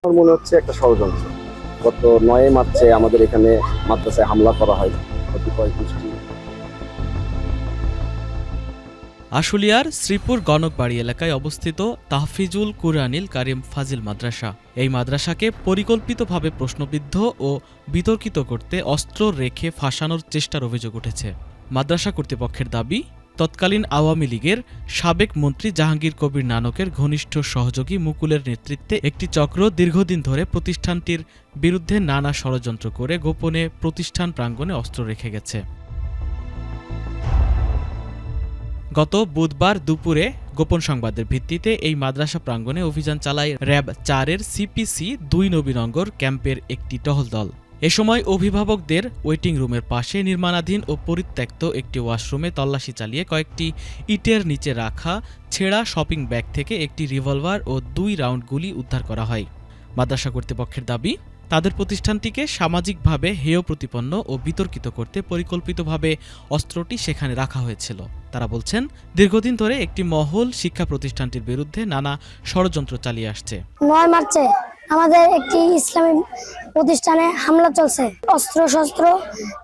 আমার মনে হচ্ছে একটা ষড়যন্ত্র। গত ৯ মার্চে আমাদের এখানে মাদ্রাসায় হামলা করা হয় কতিপয় গোষ্ঠী। আশুলিয়ার শ্রীপুর গণকবাড়ি এলাকায় অবস্থিত তাহফিজুল কুরআনিল কারিম ফাজিল মাদ্রাসা। এই মাদ্রাসাকে পরিকল্পিতভাবে প্রশ্নবিদ্ধ ও বিতর্কিত করতে অস্ত্র রেখে ফাঁসানোর চেষ্টার অভিযোগ উঠেছে। মাদ্রাসা কর্তৃপক্ষের দাবি, তৎকালীন আওয়ামী লীগের সাবেক মন্ত্রী জাহাঙ্গীর কবির নানকের ঘনিষ্ঠ সহযোগী মুকুলের নেতৃত্বে একটি চক্র দীর্ঘদিন ধরে প্রতিষ্ঠানটির বিরুদ্ধে নানা ষড়যন্ত্র করে গোপনে প্রতিষ্ঠান প্রাঙ্গণে অস্ত্র রেখে গেছে। গত বুধবার দুপুরে গোপন সংবাদের ভিত্তিতে এই মাদ্রাসা প্রাঙ্গণে অভিযান চালায় র‍্যাব ৪-এর সিপিসি ২ নবীনগর ক্যাম্পের একটি টহল দল। এ সময় অভিভাবকদের ওয়েটিং রুমের পাশে নির্মাণাধীন ও পরিত্যক্ত একটি ওয়াশরুমে তল্লাশি চালিয়ে কয়েকটি ইটের নিচে রাখা ছেঁড়া শপিং ব্যাগ থেকে একটি রিভলভার ও ২ রাউন্ড গুলি উদ্ধার করা হয়। মাদ্রাসা কর্তৃপক্ষের দাবি, তাদের প্রতিষ্ঠানটিকে সামাজিকভাবে হেয় প্রতিপন্ন ও বিতর্কিত করতে পরিকল্পিতভাবে অস্ত্রটি সেখানে রাখা হয়েছিল। তারা বলছেন, দীর্ঘদিন ধরে একটি মহল শিক্ষা প্রতিষ্ঠানটির বিরুদ্ধে নানা ষড়যন্ত্র চালিয়ে আসছে। ৯ মার্চে আমাদের একটি ইসলামী প্রতিষ্ঠানে হামলা চলছে। অস্ত্র শস্ত্র,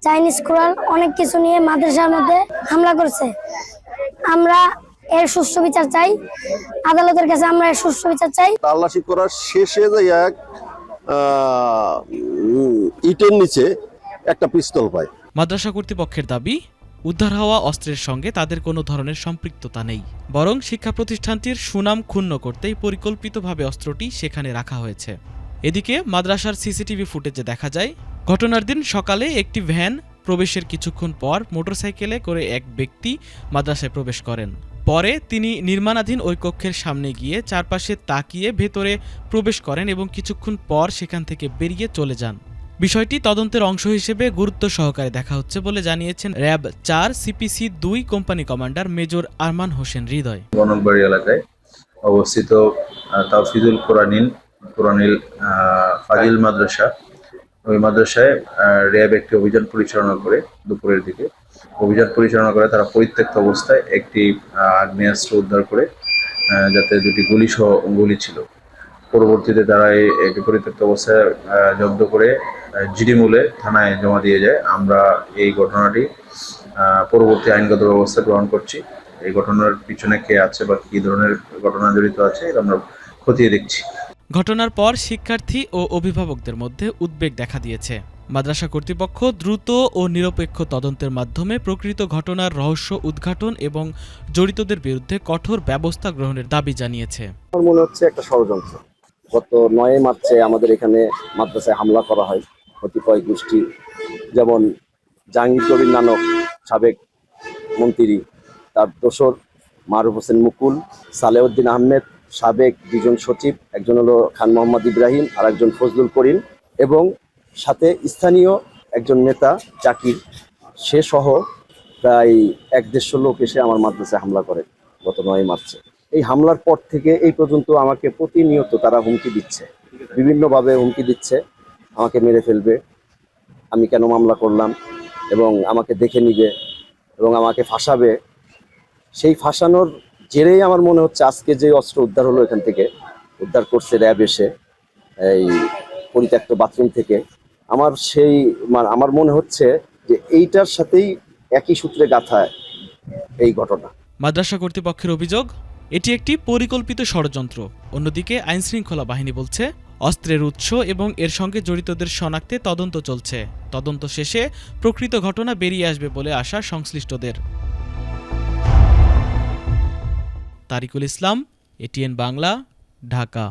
চাইনিজ কুড়াল অনেক কিছু নিয়ে মাদ্রাসার মধ্যে হামলা করছে। আমরা এর সুষ্ঠু বিচার চাই, আদালতের কাছে আমরা এর সুষ্ঠু বিচার চাই। তল্লাশি করার শেষে যে এক ইটের নিচে একটা পিস্তল পায়। মাদ্রাসা কর্তৃপক্ষের দাবি, উদ্ধার হওয়া অস্ত্রের সঙ্গে তাদের কোনো ধরনের সম্পৃক্ততা নেই, বরং শিক্ষা প্রতিষ্ঠানটির সুনাম ক্ষুণ্ণ করতেই পরিকল্পিতভাবে অস্ত্রটি সেখানে রাখা হয়েছে। এদিকে মাদ্রাসার সিসিটিভি ফুটেজে দেখা যায়, ঘটনার দিন সকালে একটি ভ্যান প্রবেশের কিছুক্ষণ পর মোটরসাইকেলে করে এক ব্যক্তি মাদ্রাসায় প্রবেশ করেন। পরে তিনি নির্মাণাধীন ওই কক্ষের সামনে গিয়ে চারপাশে তাকিয়ে ভেতরে প্রবেশ করেন এবং কিছুক্ষণ পর সেখান থেকে বেরিয়ে চলে যান। বিষয়টি তদন্তের অংশ হিসেবে গুরুত্ব সহকারে দেখা হচ্ছে বলে জানিয়েছেন RAB ৪ CPC ২ company commander major Arman Hossain Hridoy. Ganakbari এলাকায় অবস্থিত তাহফিজুল কুরআনিল ফাজিল মাদ্রাসা, ওই মাদ্রাসায় র‍্যাব একটি অভিযান পরিচালনা করে দুপুরের দিকে তারা পরিত্যক্ত অবস্থায় একটি আগ্নেয়াস্ত্র উদ্ধার করে, যাতে ২টি গুলি ছিল। পরবর্তীতে তারা এটি পরিত্যক্ত অবস্থায় জব্দ করে জিডিমূলে থানায় জমা দিয়ে যায়। আমরা এই ঘটনাটি পরবর্তী আইনগত ব্যবস্থা গ্রহণ করছি। এই ঘটনার পিছনে কে আছে বা কী ধরনের ঘটনা জড়িত আছে এটা আমরা খতিয়ে দেখছি। ঘটনার পর শিক্ষার্থী ও অভিভাবকদের মধ্যে উদ্বেগ দেখা দিয়েছে। মাদ্রাসা কর্তৃপক্ষ দ্রুত ও নিরপেক্ষ তদন্তের মাধ্যমে প্রকৃত ঘটনার রহস্য উদ্ঘাটন এবং জড়িতদের বিরুদ্ধে কঠোর ব্যবস্থা গ্রহণের দাবি জানিয়েছে। আমার মনে হচ্ছে একটা ষড়যন্ত্র। গত ৯ মার্চে আমাদের এখানে মাদ্রাসায় হামলা করা হয় কতিপয় গোষ্ঠী, যেমন জাহাঙ্গীর কবির নানক সাবেক মন্ত্রী, তার দোসর মারুফ হোসেন মুকুল, সালেউদ্দিন আহমেদ সাবেক ২ জন সচিব, একজন হলো খান মোহাম্মদ ইব্রাহিম আর একজন ফজলুল করিম, এবং সাথে স্থানীয় একজন নেতা জাকির, সে সহ প্রায় ১-১৫০ লোক এসে আমার মাদ্রাসায় হামলা করে গত ৯ মার্চে। এই হামলার পর থেকে এই পর্যন্ত আমাকে প্রতিনিয়ত তারা হুমকি দিচ্ছে, বিভিন্নভাবে হুমকি দিচ্ছে, আমাকে মেরে ফেলবে, আমি কেন মামলা করলাম এবং আমাকে দেখে নিবে এবং আমাকে ফাঁসাবে। সেই ফাঁসানোর জেরেই আমার মনে হচ্ছে আজকে যে অস্ত্র উদ্ধার হলো, এখান থেকে উদ্ধার করছে র‍্যাব এসে এই পরিত্যক্ত বাথরুম থেকে, আমার মনে হচ্ছে যে এইটার সাথেই একই সূত্রে গাঁথা এই ঘটনা। মাদ্রাসা কর্তৃপক্ষের অভিযোগ, এটি একটি পরিকল্পিত ষড়যন্ত্র। অন্যদিকে আইনশৃঙ্খলা বাহিনী বলছে, অস্ত্রের উৎস এবং এর সঙ্গে জড়িতদের শনাক্তে তদন্ত চলছে। তদন্ত শেষে প্রকৃত ঘটনা বেরিয়ে আসবে বলে আশা সংশ্লিষ্টদের। তারিকুল ইসলাম, এটিএন বাংলা, ঢাকা।